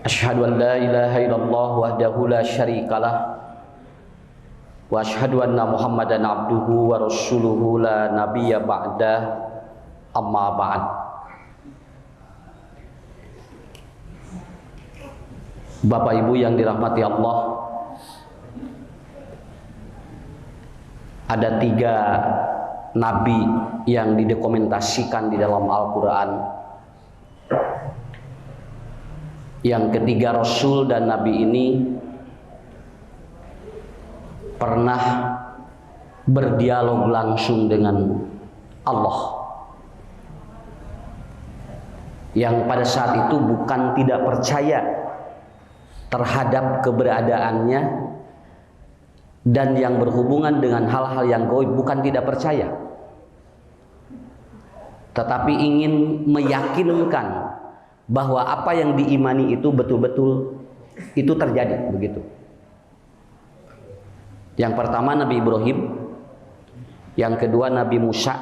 Asyhadu an la ilaha illallah wahdahu la syarikalah wa asyhadu anna Muhammadan abduhu wa rasuluhu la nabiyya ba'dah, amma ba'd. Bapak Ibu yang dirahmati Allah, ada 3 nabi yang didokumentasikan di dalam Al-Quran. Yang ketiga Rasul dan Nabi ini pernah berdialog langsung dengan Allah, yang pada saat itu bukan tidak percaya terhadap keberadaannya, dan yang berhubungan dengan hal-hal yang gaib bukan tidak percaya, tetapi ingin meyakinkan bahwa apa yang diimani itu betul-betul itu terjadi begitu. Yang pertama Nabi Ibrahim, yang kedua Nabi Musa,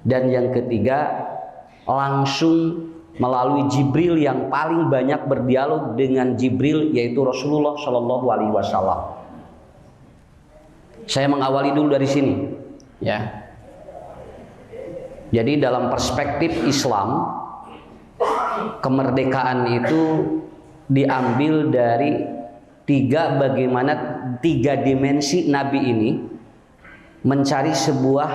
dan yang ketiga langsung melalui Jibril yang paling banyak berdialog dengan Jibril, yaitu Rasulullah Shallallahu Alaihi Wasallam. Saya mengawali dulu dari sini, ya. Jadi dalam perspektif Islam, kemerdekaan itu diambil dari bagaimana 3 dimensi Nabi ini mencari sebuah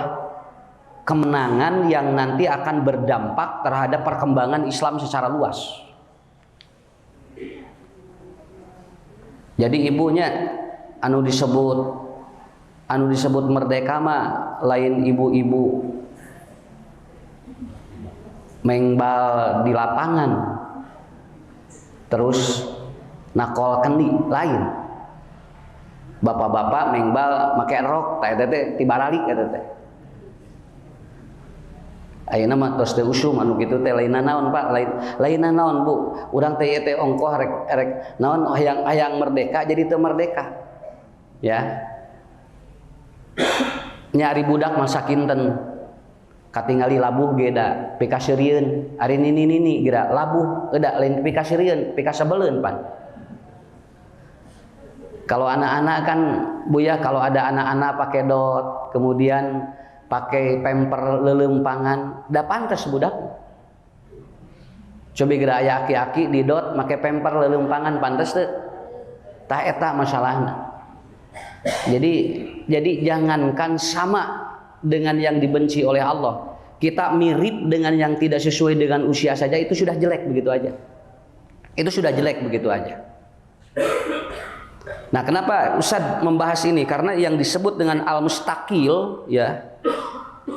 kemenangan yang nanti akan berdampak terhadap perkembangan Islam secara luas. Jadi ibunya anu disebut merdeka mah lain ibu-ibu mengbal di lapangan terus nakol kendi, lain. Bapak-bapak mengbal make rok teh tibaralik eta teh. Ayeuna mah tos teh usum anu kitu teh lainna naon Pak, lainna naon Bu, urang teh teh ongkoh rek naon hayang merdeka jadi teu merdeka. Ya. Nyari budak masa kinten katingali labuh geda pikasirieun ari nini geura labuh euda lain pikasirieun pikasabeleun pan. Kalau anak-anak kan Buya, kalau ada anak-anak pakai dot kemudian pakai pamper lelempangan da pantes budak. Coba geura aya aki-aki di dot make pamper lelempangan pantes teu? Tah eta masalahna. Jadi jangankan sama dengan yang dibenci oleh Allah, kita mirip dengan yang tidak sesuai dengan usia saja itu sudah jelek begitu aja. Itu sudah jelek begitu aja. Nah, kenapa Ustadz membahas ini? Karena yang disebut dengan al-mustaqil, ya,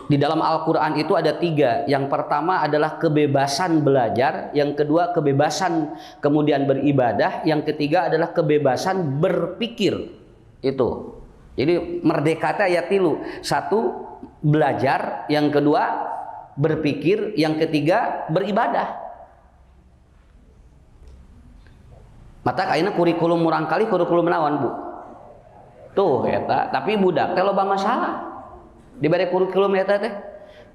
di dalam Al-Quran itu ada 3. Yang pertama adalah kebebasan belajar, yang kedua kebebasan kemudian beribadah, yang ketiga adalah kebebasan berpikir. Itu. Jadi merdeka teh aya 3. 1 belajar, yang kedua berpikir, yang ketiga beribadah. Mata ayeuna kurikulum murang kali kurikulum naon Bu? Tuh eta, tapi budak teh loba masalah. Dibere kurikulum eta teh.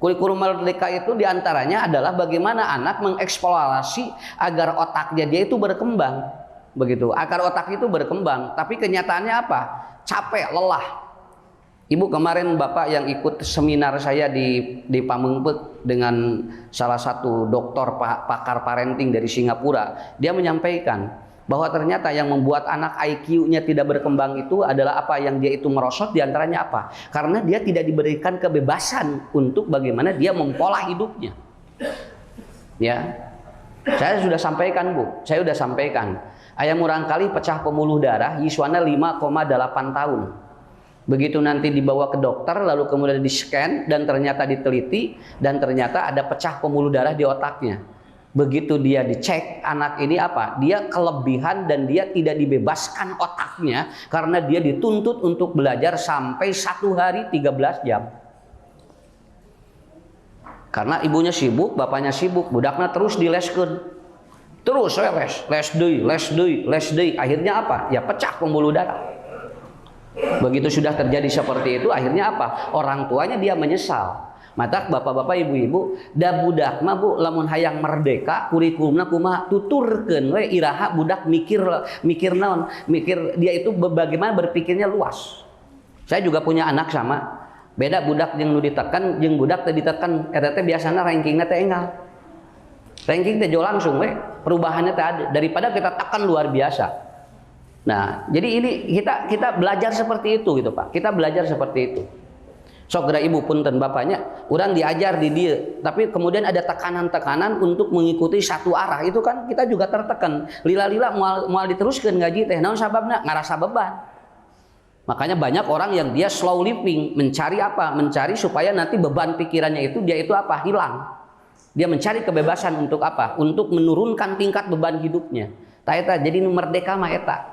Kurikulum merdeka itu diantaranya adalah bagaimana anak mengeksplorasi agar otaknya dia itu berkembang. Begitu, agar otak itu berkembang. Tapi kenyataannya apa? Capek, lelah. Ibu kemarin Bapak yang ikut seminar saya di Pamengpeuk dengan salah satu dokter pakar parenting dari Singapura, dia menyampaikan bahwa ternyata yang membuat anak IQ-nya tidak berkembang itu adalah apa yang dia itu merosot, diantaranya apa? Karena dia tidak diberikan kebebasan untuk bagaimana dia mempola hidupnya. Ya, saya sudah sampaikan Bu, saya sudah sampaikan. Ayam murang kali pecah pembuluh darah, yiswana 5,8 tahun. Begitu nanti dibawa ke dokter, lalu kemudian di-scan dan ternyata diteliti dan ternyata ada pecah pembuluh darah di otaknya. Begitu dia dicek, anak ini apa? Dia kelebihan dan dia tidak dibebaskan otaknya karena dia dituntut untuk belajar sampai 1 hari 13 jam. Karena ibunya sibuk, bapaknya sibuk, budaknya terus dileskeun. Terus les deui. Akhirnya apa? Ya pecah pembuluh darah. Begitu sudah terjadi seperti itu, akhirnya apa? Orang tuanya dia menyesal. Matak bapak-bapak ibu-ibu da budak mah Bu lamun hayang merdeka kurikulumna kumaha tuturkeun we iraha budak mikir naon mikir dia itu bagaimana berpikirnya luas. Saya juga punya anak sama beda budak jeung nu ditekan jeung budak teh ditekan eta teh biasana rankingna teh enggal. Ranking teh jo langsung we perubahannya teh ada daripada kita tekan luar biasa. Nah, jadi ini kita belajar seperti itu gitu Pak. Kita belajar seperti itu. Sok geura ibu punten bapaknya, urang diajar di dia, tapi kemudian ada tekanan-tekanan untuk mengikuti satu arah. Itu kan kita juga tertekan. Lila-lila moal diteruskeun ngaji teh naon sababna? Ngarasa beban. Makanya banyak orang yang dia slow living, mencari apa? Mencari supaya nanti beban pikirannya itu dia itu apa? Hilang. Dia mencari kebebasan untuk apa? Untuk menurunkan tingkat beban hidupnya. Ta eta jadi nu merdeka mah eta.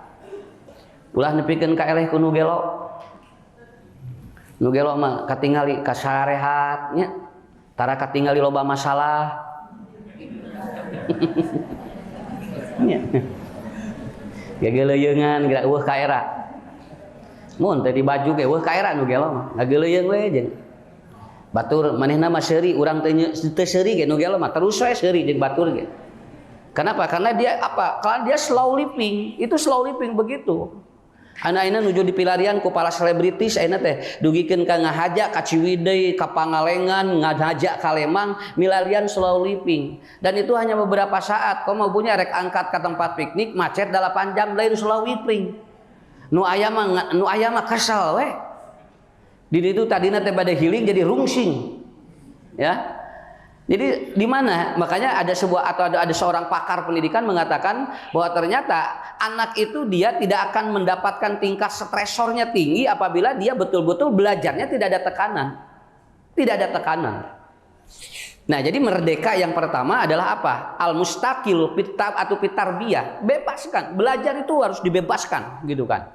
Ulah nepikeun ka eleh ku nu gelo. Nu gelo mah katingali kasarehatnya, tara katingali loba masalah. Nya. Gageleuyeungan geura eueuh ka era. Mun teh di baju ge eueuh ka era nu gelo mah. Ngageleuyeung we jeung batur manehna mah seuri, urang teu seuri ge nu gelo mah terus we seuri jeung batur ge. Kenapa? Karena dia apa? Karena dia slow living. Itu slow living begitu. Anak-anak nuju di pilarian ku para selebritis ayeuna teh dugikeun ka ngahaja ka Ciwidey ka Pangalengan ngahaja ka Lembang milarian slow living dan itu hanya beberapa saat komo punya rek angkat ke tempat piknik macet 8 jam lain slow living nu aya mah kesel we di ditu tadina teh bade healing jadi rungsing ya. Jadi di mana? Makanya ada seorang pakar pendidikan mengatakan bahwa ternyata anak itu dia tidak akan mendapatkan tingkat stresornya tinggi apabila dia betul-betul belajarnya tidak ada tekanan. Tidak ada tekanan. Nah, jadi merdeka yang pertama adalah apa? Al-mustaqil atau pitarbiyah, bebaskan. Belajar itu harus dibebaskan, gitu kan.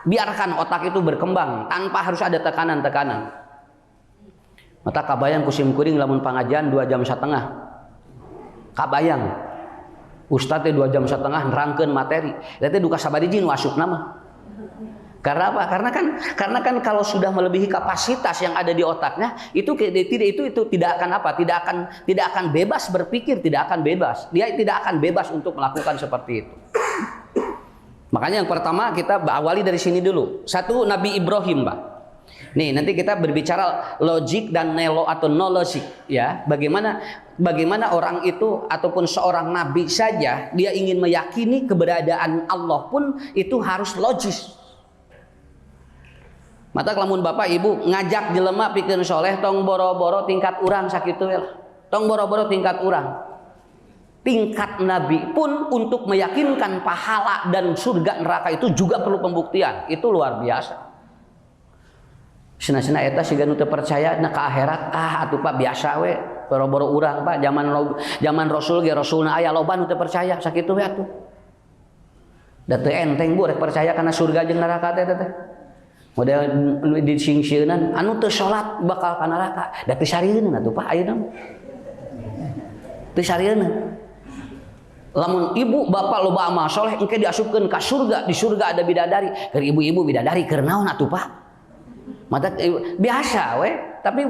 Biarkan otak itu berkembang tanpa harus ada tekanan-tekanan. Mata kabayang kusim kuring lamun pangajian 2,5 jam. Kabayang. Ustaz teh 2,5 jam nerangkeun materi. Eta teh duka sabari nu asupna mah. Karena apa? Karena kan kalau sudah melebihi kapasitas yang ada di otaknya, itu tidak akan apa? Tidak akan bebas berpikir, tidak akan bebas. Dia tidak akan bebas untuk melakukan seperti itu. Makanya yang pertama kita awali dari sini dulu. Satu Nabi Ibrahim, Pak. Nih nanti kita berbicara logik dan no logik ya. Bagaimana orang itu ataupun seorang nabi saja dia ingin meyakini keberadaan Allah pun itu harus logis. Mata lamun bapak ibu ngajak jelema pikeun soleh tong boro-boro tingkat urang sakitu we lah. Tong boro-boro tingkat urang. Tingkat nabi pun untuk meyakinkan pahala dan surga neraka itu juga perlu pembuktian. Itu luar biasa. Sina-sina eta siga nu teu percaya na ka akhirat atuh Pak biasa we boro-boro urang Pak zaman Rasul ge rasulna aya loba nu teu percaya sakitu we atuh. Da teu enteng Bu rek percaya kana surga jeung neraka teh teh. Model di singsieunan anu teu salat bakal ka neraka da teu sarieun atuh Pak ayeuna. Teu sarieun. Lamun ibu bapak loba amal soleh engke diasupkeun ka surga, di surga ada bidadari. Keur ibu-ibu bidadari keur naon atuh Pak? Mata biasa we, tapi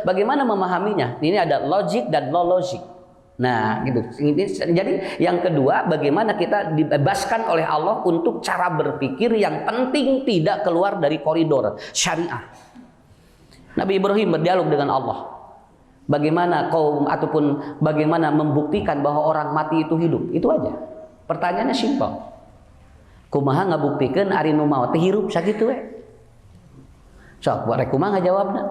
bagaimana memahaminya? Ini ada logik dan no logik. Nah, gitu. Jadi yang kedua, bagaimana kita dibebaskan oleh Allah untuk cara berpikir yang penting tidak keluar dari koridor syariah. Nabi Ibrahim berdialog dengan Allah. Bagaimana kaum ataupun bagaimana membuktikan bahwa orang mati itu hidup? Itu aja. Pertanyaannya simpel. Kumaha ngabuktikan ari nu maot teh hirup sakitu we? Sok rek kumaha ngajawabna?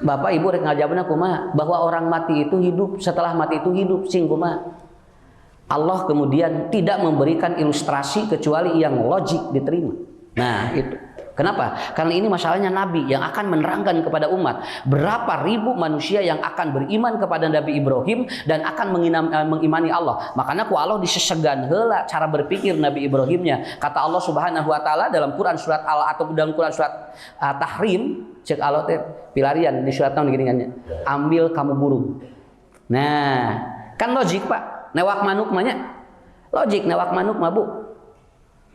Bapak Ibu rek ngajawabna kumaha? Bahwa orang mati itu hidup, setelah mati itu hidup sing kumaha? Allah kemudian tidak memberikan ilustrasi kecuali yang logik diterima. Nah, itu. Kenapa? Karena ini masalahnya Nabi yang akan menerangkan kepada umat berapa ribu manusia yang akan beriman kepada Nabi Ibrahim dan akan mengimani Allah. Makanya ku Allah disesegan heula cara berpikir Nabi Ibrahimnya. Kata Allah Subhanahu wa taala dalam Quran surat Al atau dalam Quran surat Tahrim, cek Allah teh pilarian di surat tahun gini ambil kamu burung. Nah, kan logik Pak. Newak manuk mah nya. Logik newak manuk mah Bu.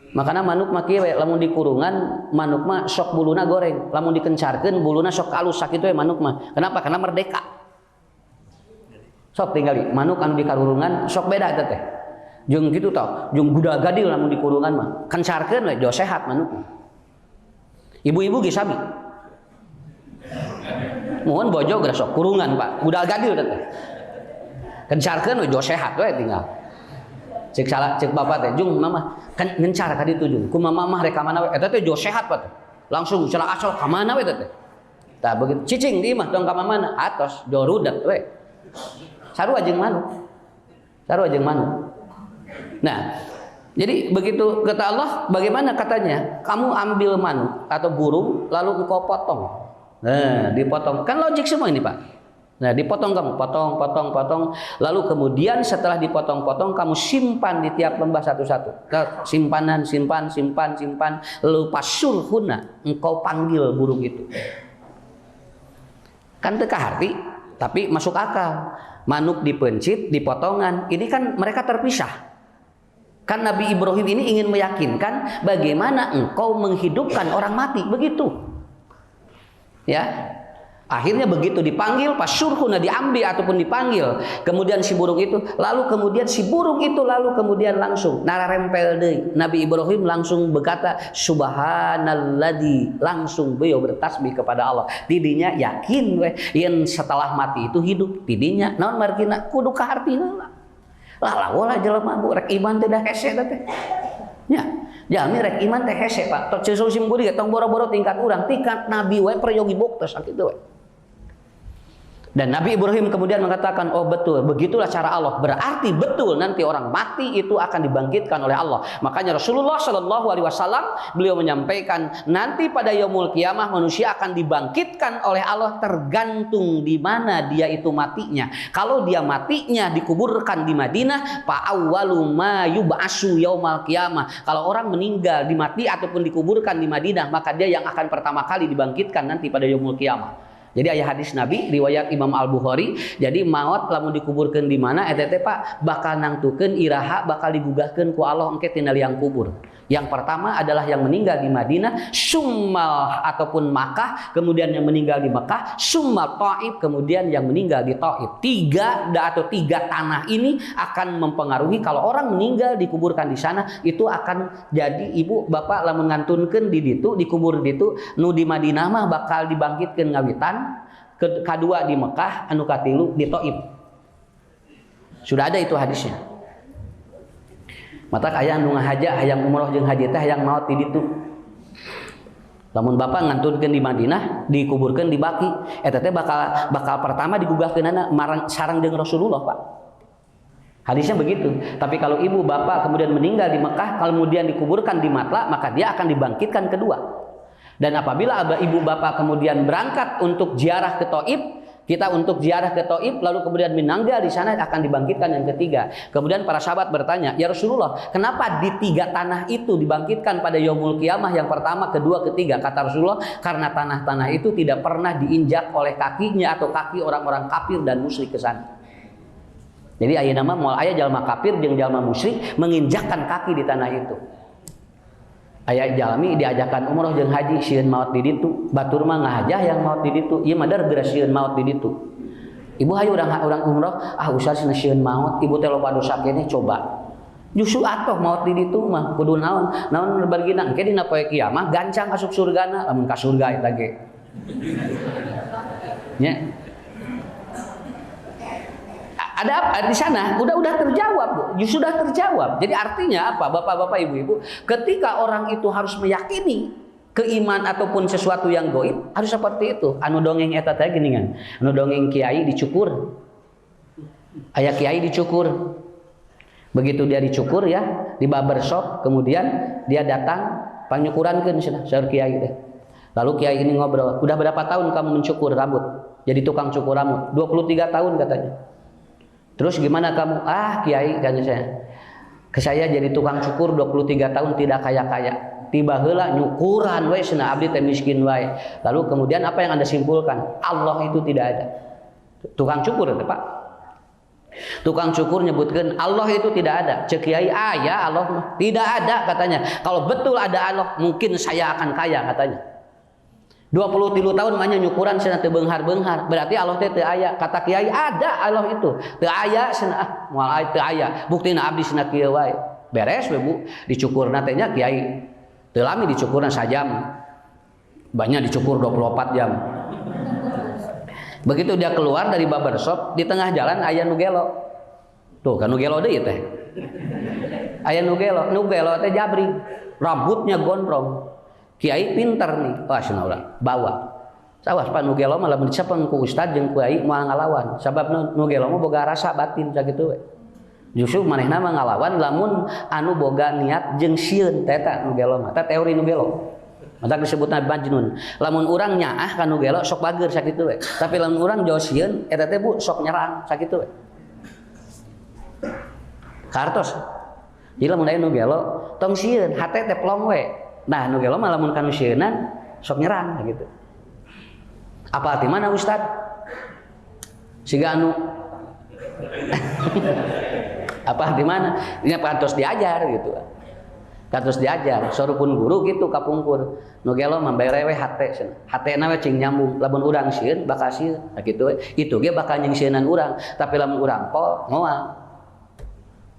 Makanya manuk mah kieu we, lamun di kurungan manuk mah sok buluna goreng, lamun dikencarkeun buluna sok alus sakitu we manuk mah. Kenapa? Karena merdeka. Sok tinggali manuk anu di karurungan sok beda eta teh. Jeung kitu tah, jeung budak gadil lamun di kurungan mah. Kencarkeun we jo sehat manuk. Ibu-ibu ge sabi. Mohon bojo geus sok kurungan, Pak. Budak gadil teh. Kencarkeun we jo sehat we tinggal. Cek salah cek bapak teh, "Jung mama kan ngencar ka ditu Jung. Ku mama mah rek ka mana we?" Eta teh jo sehat Pak. Langsung celah asal ka mana we teh. Tah begitu cicing di mah tong ka mana? Atos jo rudet we. Sarua jeung manuk. Sarua jeung manuk. Nah, jadi begitu kata Allah, bagaimana katanya? Kamu ambil manuk atau burung lalu engkau potong. Nah, dipotong. Kan logik semua ini, Pak. Nah, dipotong kamu, potong. Lalu kemudian setelah dipotong-potong kamu simpan di tiap lembah satu-satu. Simpan. Lalu pasurhuna, engkau panggil burung itu. Kan teka harti, tapi masuk akal. Manuk dipencit, dipotongan. Ini kan mereka terpisah. Kan Nabi Ibrahim ini ingin meyakinkan bagaimana engkau menghidupkan orang mati, begitu. Ya. Akhirnya begitu dipanggil, pasurhuna diambil ataupun dipanggil, kemudian si burung itu, lalu kemudian langsung nararempel deui. Nabi Ibrahim langsung berkata subhanalladzi, langsung beliau bertasbih kepada Allah. Tidinya yakin we yen setelah mati itu hidup, tidinya naon margina kudu kahartina lah. Lah lawa jelema bu rek iman teh dah hese teh. Nya, jalmi rek iman teh hese Pak. Tok ceusim guri tong boro-boro tingkat urang, tingkat nabi we prayogi boktos sakitu we. Dan Nabi Ibrahim kemudian mengatakan, oh betul, begitulah cara Allah. Berarti betul nanti orang mati itu akan dibangkitkan oleh Allah. Makanya Rasulullah Shallallahu Alaihi Wasallam beliau menyampaikan, nanti pada yaumul qiyamah manusia akan dibangkitkan oleh Allah tergantung di mana dia itu matinya. Kalau dia matinya dikuburkan di Madinah, fa'awwalu ma yub'atsu yaumal qiyamah. Kalau orang meninggal di mati ataupun dikuburkan di Madinah, maka dia yang akan pertama kali dibangkitkan nanti pada yaumul qiyamah. Jadi ayat hadis Nabi riwayat Imam Al-Bukhari, jadi maut lamun dikuburkeun di mana eta teh Pak bakal nangtukeun iraha bakal digugahkeun ku Allah engke tina liang kubur. Yang pertama adalah yang meninggal di Madinah, summal ataupun Makkah, kemudian yang meninggal di Mekah, summal Taif, kemudian yang meninggal di Taif. Tiga tanah ini akan mempengaruhi kalau orang meninggal dikuburkan di sana, itu akan jadi ibu bapak lamun ngantunkeun di ditu, dikubur di ditu, nu di Madinah mah bakal dibangkitkeun ngawitan, kedua di Mekah, anu katilu di Taif. Sudah ada itu hadisnya. Mata aya anu ngahaja hayang umroh jeung haji teh hayang maot di ditu. Lamun bapak ngantunkeun di Madinah, dikuburkeun di Baqi, eta teh bakal pertama digugahkeunana marang sareng jeung Rasulullah, Pak. Hadisnya begitu. Tapi kalau ibu bapak kemudian meninggal di Mekah, kemudian dikuburkan di Matla, maka dia akan dibangkitkan kedua. Dan apabila ibu bapak kemudian berangkat untuk ziarah ke Taif, kita untuk ziarah ke Taif lalu kemudian meninggal di sana akan dibangkitkan yang ketiga. Kemudian para sahabat bertanya, "Ya Rasulullah, kenapa di tiga tanah itu dibangkitkan pada yaumul qiyamah yang pertama, kedua, ketiga?" Kata Rasulullah, "Karena tanah-tanah itu tidak pernah diinjak oleh kakinya atau kaki orang-orang kafir dan musyrik ke sana." Jadi ayeuna mah moal aya jalma kafir jeung jalma musyrik menginjakkan kaki di tanah itu. Aya jalmi diajakan umroh jeung haji sieun maot di ditu, batur mah ngahajah yang maot di ditu, ieu mah dar sieun maot di ditu. Ibu hayu urang umroh, usah sieun maot, ibu teh loba dosa keneh coba. Justru atoh maot di ditu mah kudu naon bargina engke dina poe kiamah gancang asup surgana, lamun ka surga eta ge. Nya. Ada di sana udah terjawab, Bu. Sudah terjawab. Jadi artinya apa? Bapak-bapak, ibu-ibu, ketika orang itu harus meyakini keiman ataupun sesuatu yang gaib, harus seperti itu. Anu dongeng eta teh geuningan. Anu dongeng kiai dicukur. Aya kiai dicukur. Begitu dia dicukur ya, di barbershop, kemudian dia datang panyukurankeun cenah saur kiai teh. Lalu kiai ini ngobrol, "Udah berapa tahun kamu mencukur rambut? Jadi tukang cukur rambut." 23 tahun katanya. Terus gimana kamu? Kiai kan saya jadi tukang cukur 23 tahun tidak kaya-kaya. Tiba heula nyukuran we cenah abdi teh miskin wae. Lalu kemudian apa yang Anda simpulkan? Allah itu tidak ada. Tukang cukur Pak. Tukang cukur nyebutkan Allah itu tidak ada. Cek kiai aya Allah tidak ada katanya. Kalau betul ada Allah mungkin saya akan kaya katanya. 23 tahun banyak nyukuran cenah teu beunghar-beunghar. Berarti Allah teh teu aya. Kata kiai ada Allah itu. Teu aya cenah moal teu aya. Buktina abdi cenah kieu wae. Beres we Bu. Dicukurna teh nya kiai teu lami dicukurna sajam. Banyak dicukur 24 jam. Begitu dia keluar dari barbershop, di tengah jalan aya nu gelo. Tuh kan nu gelo deui teh. Aya nu gelo teh jabri. Rambutnya gondrong. Kiai pinter nih. Wah, cenah bawa. Sawas pan nu gelo mah lamun dicepeng ku ustad jeung kiai moal ngalawan. Sabab nu gelo mah boga rasa batin sakitu we. Justru manehna mah ngalawan lamun anu boga niat jeung sieun teh eta nu gelo mah. Eta teori nu gelo. Mata disebutna majnun. Lamun urang nyaah kanu gelo sok bager sakitu we. Tapi lamun urang josieun eta teh Bu sok nyerang sakitu we. Kartos. Jadi lamun aya nu gelo tong sieun, hate teh plong we. Nah, nu gelo mah lamun kanu sieunan sok nyerang gitu. Apa di mana Ustad? Siga anu apa di mana? Ini pantos diajar gitu. Kados diajar, sorupun guru gitu kapungkur. Nu gelo mah bae hate cenah. Hatena we cing nyambung. Lamun urang sieun bakal sieun. Nah kitu we. Itu ge bakal nyingsieunan urang, tapi lamun urang pol moal.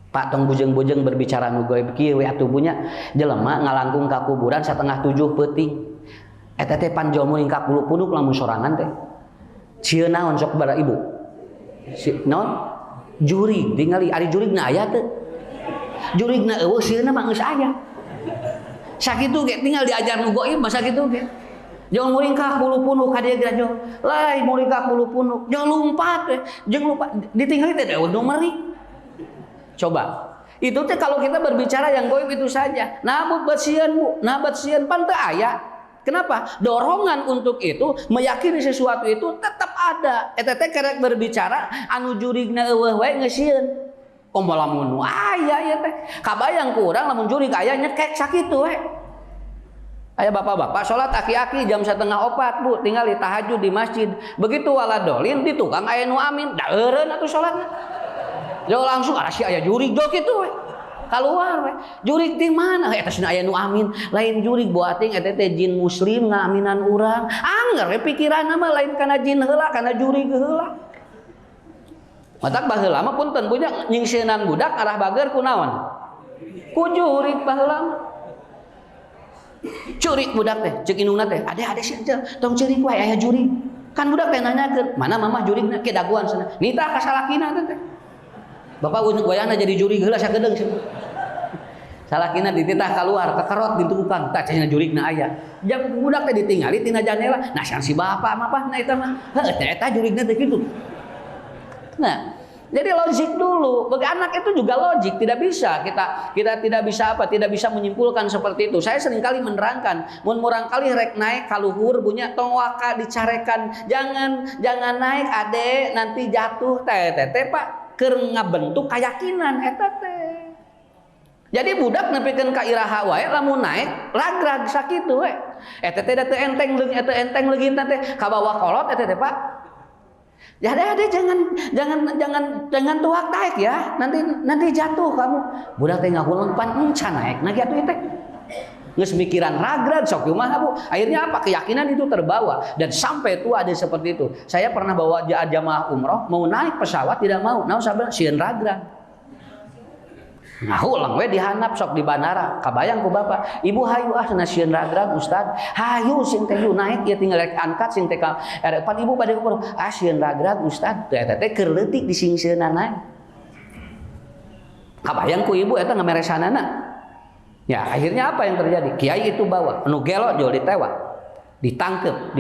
Pak tong bujeng-bujeng berbicara nu goib kieu we atuh bunya jelema ngalangkung ka kuburan 6:30 peuting. Eta teh pan jomo ingkak bulu punduk lamun sorangan teh. Cieun naon sok bara ibu? Si naon? Jurig, ningali ari jurigna aya teu? Jurigna eueuh sieunna mah geus aya. Sakitu ge tinggal diajar nu goib mah sakitu ge. Jeung muringkak bulu punduk ka dieu geus lain muringkak bulu punduk. Jeung lumpat we, jeung lumpat ditinggali teh nu merik. Coba. Itu teh kalau kita berbicara yang goib itu saja. Nah, buat sieun Bu, nah buat sieun pan teu aya. Kenapa? Dorongan untuk itu meyakini sesuatu itu tetap ada. Eta teh karek berbicara anu jurigna eueuh wae geus sieun. Komo lamun aya ya teh. Kabayang ku urang lamun jurig aya nyekek sakitu we. Aya bapak-bapak salat aki-aki jam 3:30 Bu, tinggal tahajud di masjid. Begitu waladolin di tukang aya nu amin, da eureun atuh salatna. Jauh langsung arasi aya jurig do kitu we. Kaluar we. Jurig di mana? Eta cenah aya nu amin. Lain jurig boating eta teh jin muslim ngaminan urang. Anger we pikiranna mah lain kana jin heula, kana jurig heula. Matak baheula mah punten punya nyingsieunan budak arah bager ku naon? Ku jurig baheula mah. Curig budak teh, ceuk indungna teh, ade sieun tong ceurik wae aya jurig. Kan budak teh nanyakeun, "Mana mamah jurigna?" Ke daguan cenah. Nita ka salakina teh. Bapak wayahna jadi jurig heula sakedeung cenah. Salakina dititah keluar kekerot di tukang, tah cenah jurigna aya. Jam budak teh ditingali tina jandela. Nah sang si bapak mah apana eta mah? Heuh eta jurigna teh kitu. Nah, jadi logik dulu. Bagi anak itu juga logik, tidak bisa kita tidak bisa tidak bisa menyimpulkan seperti itu. Saya seringkali menerangkan, mun murang kali rek naik ka luhur bunya tong waka dicarekan, jangan naik ade nanti jatuh teh Pak keur ngabentuk keyakinan eta teh. Jadi budak nepikeun ka iraha wae lamun naik ragrag sakitu we. Eta teh teu enteng leung eta enteng leugitna teh ka bawah kolot eta teh Pak. Jadi jangan tuak naik ya. Nanti jatuh kamu. Budak teh ngahulun pan encan naik. Nah gitu teh. Geus mikiran ragrag sok kumaha Bu. Akhirnya apa? Keyakinan itu terbawa dan sampai tua ada seperti itu. Saya pernah bawa jamaah umroh mau naik pesawat tidak mau. Naon sabda sieun ragrag. Ngahulang we dihanap sok di bandara. Kabayang ku bapak, ibu hayu cenah sieun ragrag Ustad. Hayu sing teh naik ya tinggal rek angkat sing teh ka pan ibu bade ku sieun ragrag Ustad. Teh eta teh keur leutik di singseunna naik. Kabayang ku ibu eta ngameresanana. Ya akhirnya apa yang terjadi? Kiai itu bawa nu gelo jual ditewak. Ditangkep,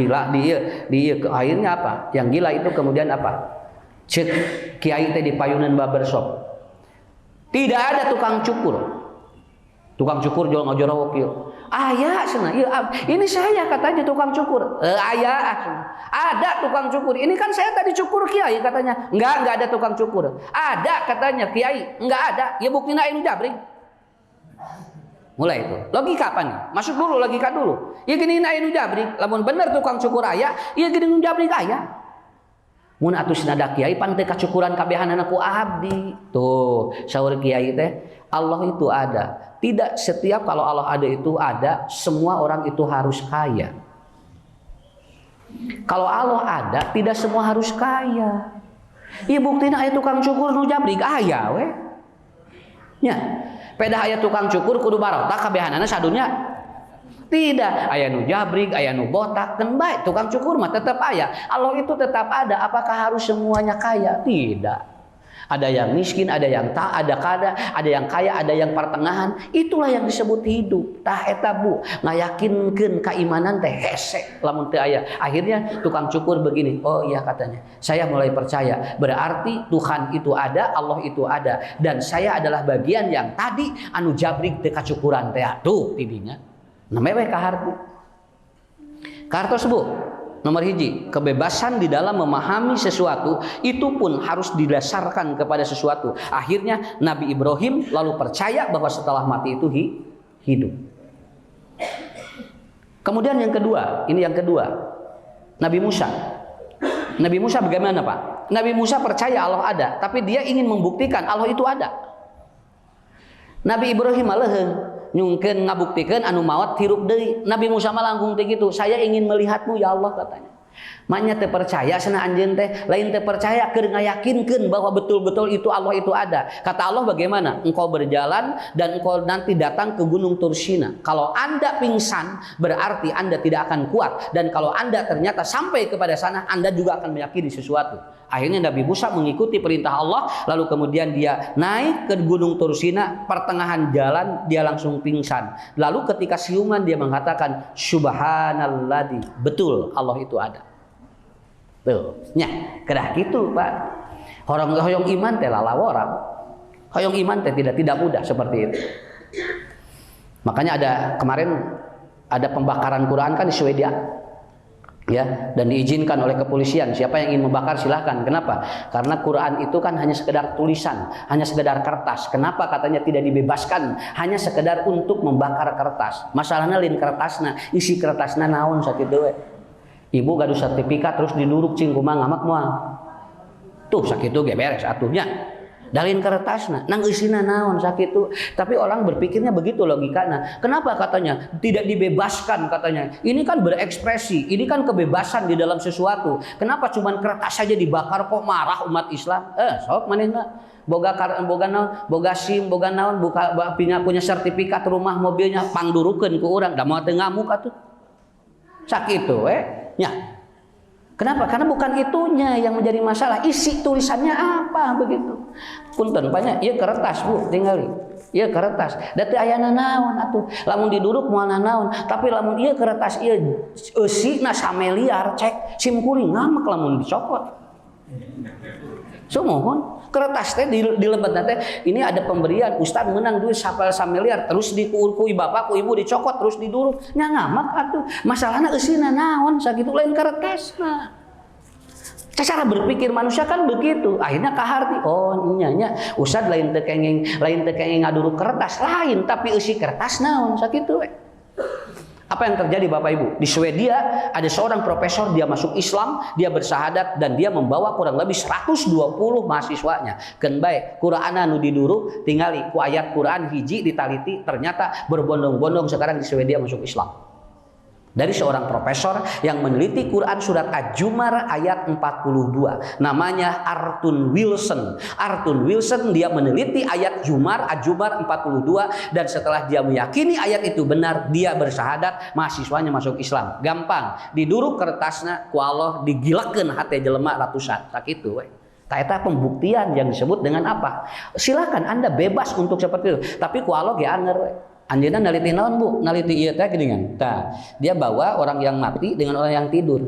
akhirnya apa? Yang gila itu kemudian apa? Cek kiai teh di payunan barbershop. Tidak ada tukang cukur. Tukang cukur jual ngojorowok ieu. Aya cenah ieu. Ini saya katanya tukang cukur. Aya ada tukang cukur. Ini kan saya tadi cukur kiai katanya. Enggak ada tukang cukur. Ada katanya kiai. Enggak ada. Ya buktina anu jabring. Mulai itu. Logika apa nih? Masuk dulu logika dulu. Ya gini anu jabring. Lamun bener tukang cukur aya, ya gini anu jabring aya. Mun atuh nada kiai pan teu kacukuran kabehanana ku abdi. Tuh, saur kiai teh, Allah itu ada. Tidak setiap kalau Allah ada itu ada, semua orang itu harus kaya. Kalau Allah ada, tidak semua harus kaya. Ieu buktina aya tukang cukur nu jabrig aya we. Nya, peda aya tukang cukur kudu barota kabehanana sadunya. Tidak, aya nu jabrig, aya nu botak, dan baik tukang cukur mah tetap aya. Allah itu tetap ada. Apakah harus semuanya kaya? Tidak. Ada yang miskin, ada yang tak, ada yang kaya, ada yang pertengahan. Itulah yang disebut hidup. Tah eta bu, ngayakinkeun keimanan teh hese lamun teu aya. Akhirnya tukang cukur begini, oh iya katanya, saya mulai percaya. Berarti Tuhan itu ada, Allah itu ada, dan saya adalah bagian yang tadi anu jabrig teu kacukuran teh. Tuh tidinya. Namanya kaharti. Kartos bu. Nomor hiji, kebebasan di dalam memahami sesuatu itu pun harus didasarkan kepada sesuatu. Akhirnya Nabi Ibrahim lalu percaya bahwa setelah mati itu hidup. Kemudian yang kedua, ini yang kedua, Nabi Musa. Nabi Musa bagaimana Pak? Nabi Musa percaya Allah ada, tapi dia ingin membuktikan Allah itu ada. Nabi Ibrahim leuheung nyungkeun ngabuktikeun anu maot hirup deui. Nabi Musa mah langkung teh kitu, saya ingin melihatmu ya Allah katanya. Maknya teu percaya cenah anjeun teh, lain teu percaya keur ngayakinkeun bahwa betul-betul itu Allah itu ada. Kata Allah bagaimana? Engkau berjalan dan engkau nanti datang ke Gunung Tursina. Kalau Anda pingsan berarti Anda tidak akan kuat, dan kalau Anda ternyata sampai kepada sana Anda juga akan meyakini sesuatu. Akhirnya Nabi Musa mengikuti perintah Allah, lalu kemudian dia naik ke Gunung Tursina, pertengahan jalan dia langsung pingsan. Lalu ketika siuman dia mengatakan subhanalladzi, betul Allah itu ada. Tuh, nya kedah gitu Pak. Hoyong iman teh lalaworang. Hoyong iman teh tidak mudah seperti itu. Makanya kemarin ada pembakaran Quran kan di Swedia. Ya, dan diizinkan oleh kepolisian. Siapa yang ingin membakar silahkan. Kenapa? Karena Quran itu kan hanya sekedar tulisan, hanya sekedar kertas. Kenapa katanya tidak dibebaskan? Hanya sekedar untuk membakar kertas. Masalahnya lain kertasna, isi kertasna naon sakitu we. Ibu gaduh sertifikat terus diduruk cing kumaha ngamak moal. Tuh sakitu ge beres atuhnya. Dalin kertasna, nang isina naon sakitu. Tapi orang berpikirnya begitu logikanya. Kenapa katanya tidak dibebaskan katanya? Ini kan berekspresi, ini kan kebebasan di dalam sesuatu. Kenapa cuman kertas saja dibakar kok marah umat Islam? Sok manehna boga naon, boga SIM, boga naon, punya sertifikat rumah mobilnya pangdurukeun ku urang, da moal teu ngamuk atuh. Sakitu nya. Kenapa? Karena bukan itunya yang menjadi masalah, isi tulisannya apa begitu. Punten banyak, ieu kertas Bu, tinggali. Ieu kertas. Da teu aya naon atuh. Lamun diduruk moal naon, tapi lamun ieu kertas ieu eusina sameliar cek SIM kuring ngamak lamun dicopot. Sumohon, kertas teh dilebetna teh ini ada pemberian, Ustaz menang duit sameliar terus dikuui bapak ku ibu dicokot terus diduruk nya ngamak atuh. Masalahna eusina naon sakitu lain kertasna. Cara berpikir manusia kan begitu. Akhirnya kaharti, oh nya Ustaz lain teu kenging ngaduruk kertas lain tapi eusi kertas naon sakitu we. Apa yang terjadi Bapak Ibu? Di Swedia ada seorang profesor, dia masuk Islam, dia bersahadat dan dia membawa kurang lebih 120 mahasiswanya. Keun bae Quran anu diduruk tingali ku ayat Quran hiji ditaliti ternyata berbondong-bondong sekarang di Swedia masuk Islam. Dari seorang profesor yang meneliti Quran surat Ad-Zumar ayat 42. Namanya Arthur Wilson. Arthur Wilson dia meneliti ayat Ad-Zumar 42 dan setelah dia meyakini ayat itu benar, dia bersahadat, mahasiswanya masuk Islam. Gampang, diduruk kertasna ku Allah digilakeun hate jelema ratusan. Sakitu we. Eta pembuktian yang disebut dengan apa? Silakan Anda bebas untuk seperti itu, tapi ku Allah ge anger we. Anjeunna naliti naon Bu? Naliti ieu teh geuningan. Tah, dia bawa orang yang mati dengan orang yang tidur.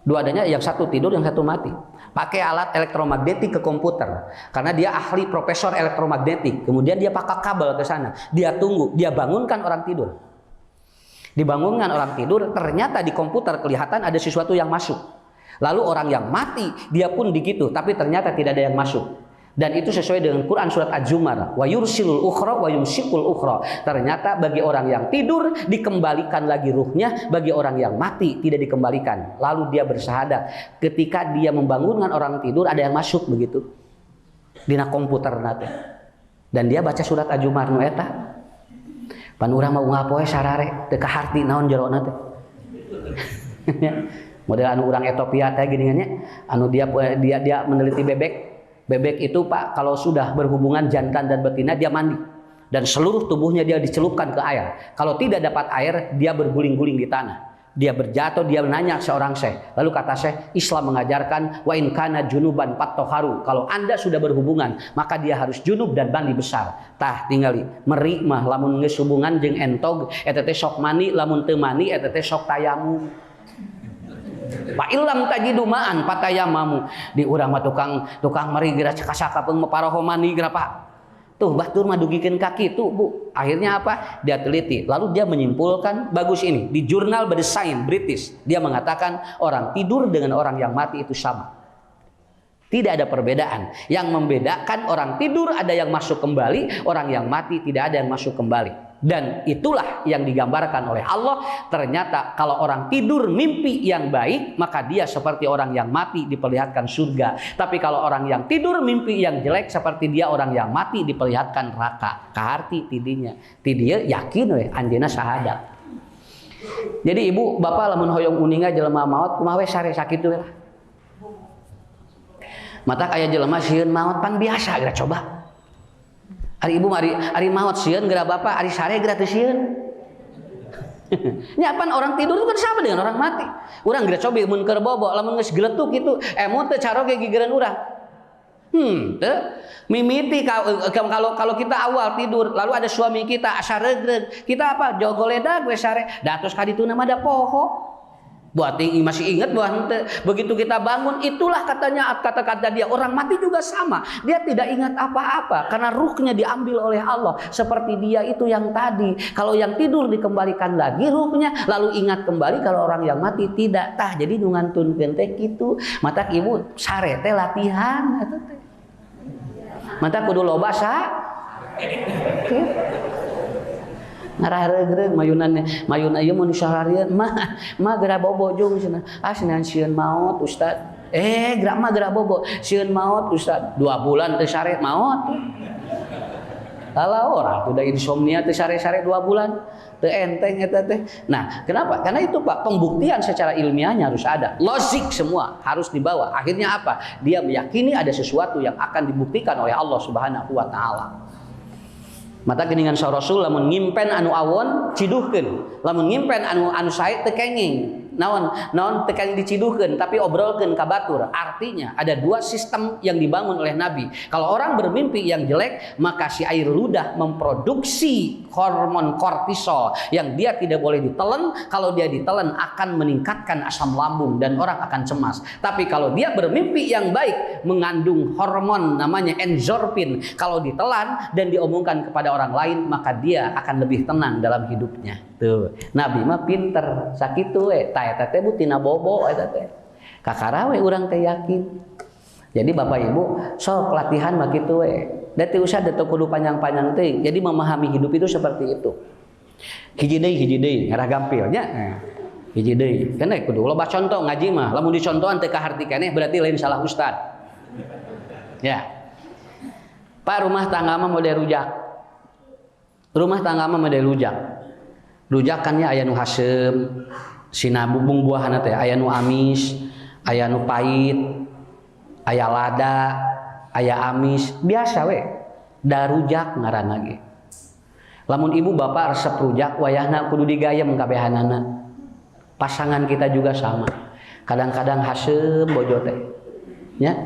Dua-duanya yang satu tidur, yang satu mati. Pakai alat elektromagnetik ke komputer. Karena dia ahli profesor elektromagnetik. Kemudian dia pakai kabel ke sana. Dia tunggu, dia bangunkan orang tidur. Dibangunkan orang tidur, ternyata di komputer kelihatan ada sesuatu yang masuk. Lalu orang yang mati, dia pun begitu, tapi ternyata tidak ada yang masuk. Dan itu sesuai dengan Quran surat Az-Zumar, wa yursilul ukhra wa yumsikul ukhra. Ternyata bagi orang yang tidur dikembalikan lagi ruhnya, bagi orang yang mati tidak dikembalikan. Lalu dia bersyahadat. Ketika dia membangunkan orang tidur, ada yang masuk begitu dina komputer nate. Dan dia baca surat Az-Zumar nu eta. Pan urang mah ngapoe sarare teu kaharti naon jero nate. Model anu urang Ethiopia teh gini nya, anu dia meneliti bebek. Bebek itu Pak, kalau sudah berhubungan jantan dan betina dia mandi dan seluruh tubuhnya dia dicelupkan ke air. Kalau tidak dapat air, dia berguling-guling di tanah. Dia berjatuh, dia menanya seorang syekh. Lalu kata syekh, Islam mengajarkan wa in kana junuban fattoharu. Kalau Anda sudah berhubungan, maka dia harus junub dan mandi besar. Tah tingali meri mah lamun geus hubungan jeung entog eta teh sok mani, lamun teu mani eta teh sok tayamum. Pak ilam tajidu ma'an patayamamu. Di urang mah tukang meri geura cakasakapeung paraho mani geura Pak. Tuh batur mah dugikeun kaki tuh Bu. Akhirnya apa? Dia teliti. Lalu dia menyimpulkan bagus ini di jurnal The Science British. Dia mengatakan orang tidur dengan orang yang mati itu sama. Tidak ada perbedaan. Yang membedakan orang tidur ada yang masuk kembali, orang yang mati tidak ada yang masuk kembali. Dan itulah yang digambarkan oleh Allah. Ternyata kalau orang tidur mimpi yang baik, maka dia seperti orang yang mati diperlihatkan surga. Tapi kalau orang yang tidur mimpi yang jelek, seperti dia orang yang mati diperlihatkan neraka. Kaharti tidinya. Tidinya yakin we anjeunna syahadat. Jadi ibu bapak lamun hoyong uninga jelema maot kumaha we sare sakitu we lah. Mata aya jelema sieun maot pan biasa geura coba. Ari ibu ari maot sieun geura bapak ari sare geura teu sieun. Nya pan orang tidur itu kan sama dengan orang mati. Urang geura coba mun keur bobo lamun geus geletuk kitu emot teu caroge gigireun urang. Teu mimiti kalau kita awal tidur lalu ada suami kita saregreg kita apa jogoledag we sare da tos ka ditu mah ada poho. Buat masih ingat bahwa begitu kita bangun itulah katanya kata-kata dia orang mati juga sama, dia tidak ingat apa-apa karena ruhnya diambil oleh Allah seperti dia itu yang tadi. Kalau yang tidur dikembalikan lagi ruhnya lalu ingat kembali, kalau orang yang mati tidak. Tah jadi nungantun teh kitu mata ibu sare teh latihan atuh teh mata kudu loba sa ngararegreg mayunan ieu mun saharian mah geura bobo jeung cenah cenah sieun maot Ustad geura mah geura bobo sieun maot Ustad 2 bulan teu sare maot kalau orang udah insomnia teu sare-sare 2 bulan teu enteng eta teh. Nah kenapa? Karena itu Pak pembuktian secara ilmiahnya harus ada, logik semua harus dibawa. Akhirnya apa? Dia meyakini ada sesuatu yang akan dibuktikan oleh Allah Subhanahu wa taala. Mata geningan saur Rasul lamun ngimpen anu awon ciduhkeun, lamun ngimpen anu sae teu kenging. Naon teu kenging diciduhkeun tapi obrolkeun ka batur. Artinya ada 2 sistem yang dibangun oleh Nabi. Kalau orang bermimpi yang jelek, maka si air ludah memproduksi hormon kortisol yang dia tidak boleh ditelan. Kalau dia ditelan akan meningkatkan asam lambung dan orang akan cemas. Tapi kalau dia bermimpi yang baik mengandung hormon namanya endorfin, kalau ditelan dan diomongkan kepada orang lain maka dia akan lebih tenang dalam hidupnya. Tuh, Nabi mah pinter sakitu we, ta eta teh butina bobo eta teh. Kakara we urang teh yakin. Jadi Bapak Ibu sok latihan mah kitu we. Da teu usah da teu kudu panjang-panjang teh. Jadi memahami hidup itu seperti itu. Hiji deui ngarah gampil nya. Hiji deui. Keneh kudu loba contoh ngaji mah, lamun dicontohan teu kaharti keneh berarti lain salah ustad. Ya. Pak rumah tangga mah model rujak. Rumah tangga mah model rujak. Rujakannya aya nu hasem, sina bubung buahana teh aya nu amis, aya nu pait, aya lada, aya amis, biasa we. Da rujak ngaranna ge. Lamun ibu bapak resep rujak wayahna kudu digayem kabehanana. Pasangan kita juga sama. Kadang-kadang hasem bojo teh. Ya.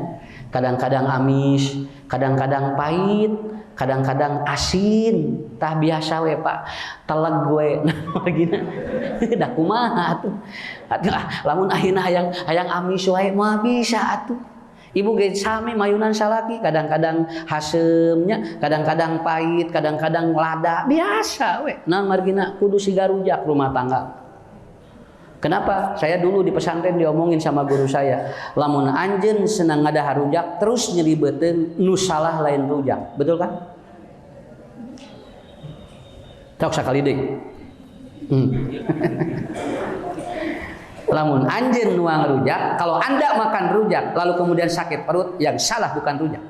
Kadang-kadang amis, kadang-kadang pait, kadang-kadang asin. Tah biasa we Pak, teleg gue nah gina da kumaha atuh. Lamun ayeuna hayang amis wae mah bisa atuh. Ibu ge sami mayunan salaki, kadang-kadang hasemnya, kadang-kadang pahit, kadang-kadang lada, biasa we. Nah margina kudu siga rujak rumah tangga. Kenapa? Saya dulu di pesantren diomongin sama guru saya, lamun anjeun senang ngadaha rujak terus nyeribeutkeun nu salah lain rujak. Betul kan? Tok sakali deui. Lamun anjeun nuang rujak, kalau Anda makan rujak lalu kemudian sakit perut, yang salah bukan rujak.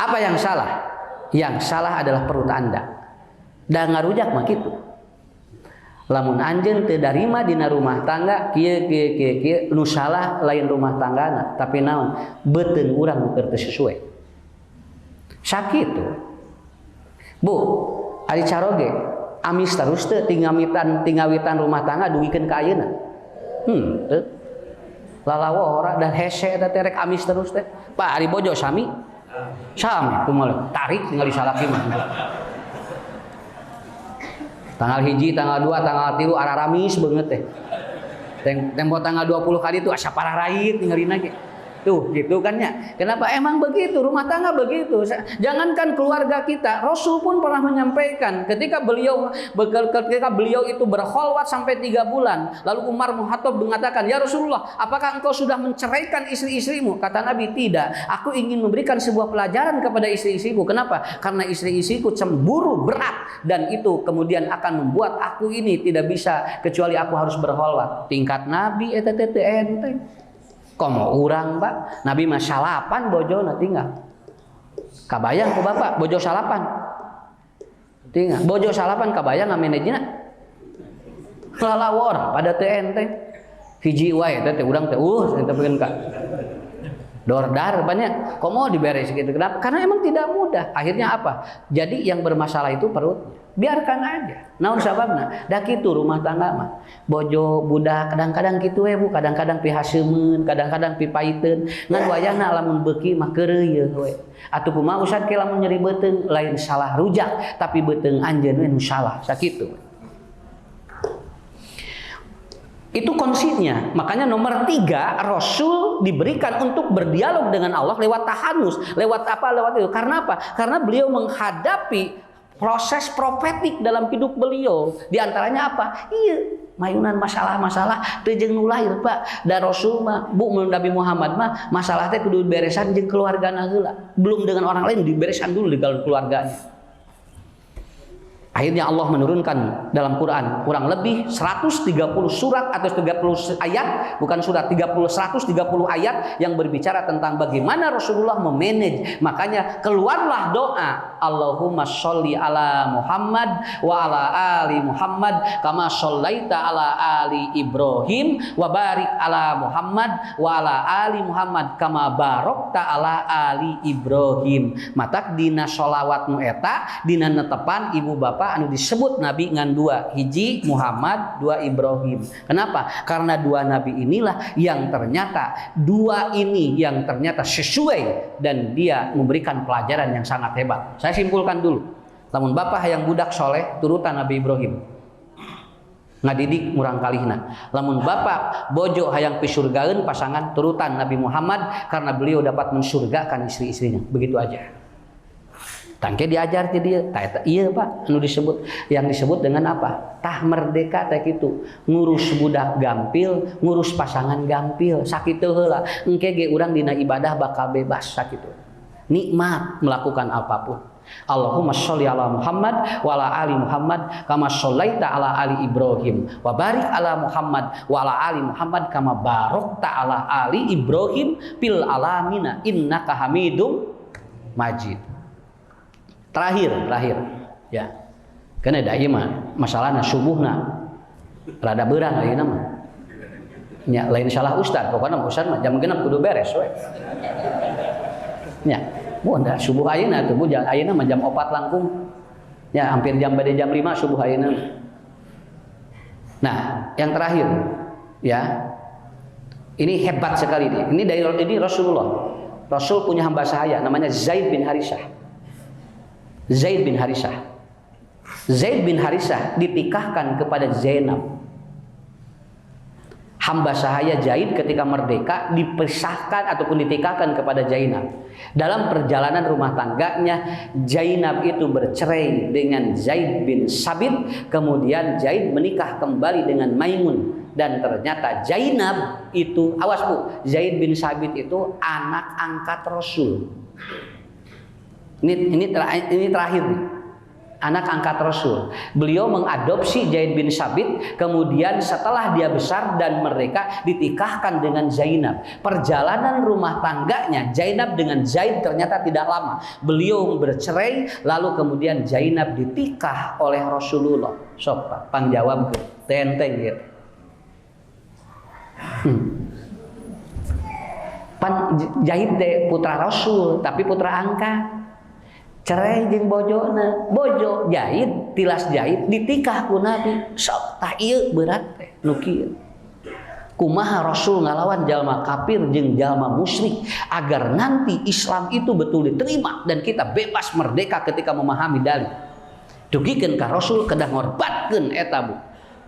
Apa yang salah? Yang salah adalah perut Anda. Da ngarujak mah kitu. Lamun anjeun teu darima dina rumah tangga kieu nu salah lain rumah tanggana, tapi naon beuteung urang keur teu sesuai. Sakitu. Bu, ari caroge amis terus teu tingawitan rumah tangga dugikeun ka ayeuna. Teu. Lalawora dan hese eta teh rek amis terus teh. Pak ari bojo sami? Sami kumaha tarik tinggal disalaki mah. Tanggal hiji, tanggal 2, tanggal 3 araramis banget teh. Tempo tanggal 20 kali itu asa pararait ninggalin lagi. Tuh, gitu kan ya. Kenapa? Emang begitu, rumah tangga begitu. Jangankan keluarga kita, Rasul pun pernah menyampaikan ketika beliau itu berkholwat sampai 3 bulan. Lalu Umar bin Khattab mengatakan, "Ya Rasulullah, apakah engkau sudah menceraikan istri-istrimu?" Kata Nabi, "Tidak. Aku ingin memberikan sebuah pelajaran kepada istri-istriku." Kenapa? Karena istri-istriku cemburu berat dan itu kemudian akan membuat aku ini tidak bisa kecuali aku harus berkholwat. Tingkat Nabi eta teh teu enteng. Komo urang Pak, Nabi mah salapan bojona tinggal. Kabayang ku Bapak, bojo salapan. Tinggal, bojo salapan kabayang ngamanejna. Lalawor pada teu enteng. Hiji wae teh urang teh eta pikeun ka. Dordar banyak, komo diberes gitu. Kenapa? Karena emang tidak mudah. Akhirnya apa? Jadi yang bermasalah itu perut. Biarkan aja. Naon sababna? Da kitu rumah tangga mah. Bojo budak kadang-kadang kitu we Bu, kadang-kadang pi haseumeun, kadang-kadang pi paiteun. Ngan wayahna lamun beuki mah keureuy we. Atuh kumaha usad ke lamun nyeri beuteung lain salah rujak, tapi beuteung anjeun we nu salah. Sakitu. Itu konsepnya. Makanya nomor 3, Rasul diberikan untuk berdialog dengan Allah lewat tahanus. Lewat apa? Lewat itu. Karena apa? Karena beliau menghadapi proses profetik dalam hidup beliau. Di antaranya apa? Iya, mayunan masalah-masalah teu jeung nu lahir, Pak. Da Rasul mah, Bu Nabi Muhammad mah masalah teh kudu beresan jeung keluargana heula. Belum dengan orang lain, diberesan dulu di keluarganya. Akhirnya Allah menurunkan dalam Quran kurang lebih 130 surat atau 30 ayat, bukan surat, 130 ayat yang berbicara tentang bagaimana Rasulullah memanage. Makanya keluarlah doa, Allahumma sholli ala Muhammad wa ala ali Muhammad kama shollaita ala ali Ibrahim wa barik ala Muhammad wa ala ali Muhammad kama barokta ala ali Ibrahim. Matak dina sholawat nu eta dina netepan ibu bapak anu disebut Nabi ngan 2, hiji Muhammad, 2 Ibrahim. Kenapa? Karena 2 Nabi inilah yang ternyata sesuai dan dia memberikan pelajaran yang sangat hebat. Saya simpulkan dulu. Lamun bapak hayang budak soleh turutan Nabi Ibrahim. Ngadidik murang kalihna. Lamun bapak bojo hayang pisurgaeun pasangan turutan Nabi Muhammad karena beliau dapat mensurgakan istri-istrinya. Begitu aja. Tangke diajar ti dia, iya Pak, anu yang disebut dengan apa? Tah merdeka teh kitu. Ngurus budak gampil, ngurus pasangan gampil, sakitu heula. Engke ge urang dina ibadah bakal bebas sakitu. Nikmat melakukan apapun. Allahumma sholli ala Muhammad wa ala ali Muhammad kama shollaita ala ali Ibrahim wa barik ala Muhammad wa ala ali Muhammad kama barokta ala ali Ibrahim fil alamina innaka Hamidum Majid. Terakhir ya. Karena da ieu mah masalahna subuhna rada beurang ayeuna mah. Nya lain salah ustaz, pokona ustaz mah jam 6 kudu beres we. Nya, mun da subuh ayeuna teh ayeuna mah jam 4 langkung. Ya hampir jam 5 subuh ayeuna. Nah, yang terakhir ya. Ini hebat sekali dia. Ini Rasulullah. Rasul punya hamba sahaya namanya Zaid bin Harisah. Zaid bin Harisah ditikahkan kepada Zainab. hamba sahaya Zaid ketika merdeka dipisahkan ataupun ditikahkan kepada Zainab. Dalam perjalanan rumah tangganya, Zainab itu bercerai dengan Zaid bin Sabit, kemudian Zaid menikah kembali dengan Maimun, dan ternyata Zainab itu, awas Bu, Zaid bin Sabit itu anak angkat Rasul. Ini terakhir nih. Anak angkat Rasul. Beliau mengadopsi Zaid bin Sabit, kemudian setelah dia besar dan mereka ditikahkan dengan Zainab. Perjalanan rumah tangganya Zainab dengan Zaid ternyata tidak lama. Beliau bercerai, lalu kemudian Zainab ditikah oleh Rasulullah. Sok Pak, pangjawab ke tenteng gitu. Zaid putra Rasul, tapi putra angkat. Cerai jeung bojona, bojo Zaid, tilas Zaid ditikah ku Nabi. Sok tah ieu berat teh nu kieu. Kumaha Rasul ngalawan jalma kafir jeung jalma musyrik agar nanti Islam itu betul diterima dan kita bebas merdeka ketika memahami dalil. Dugikeun ka Rasul kedah ngorbankeun eta Bu.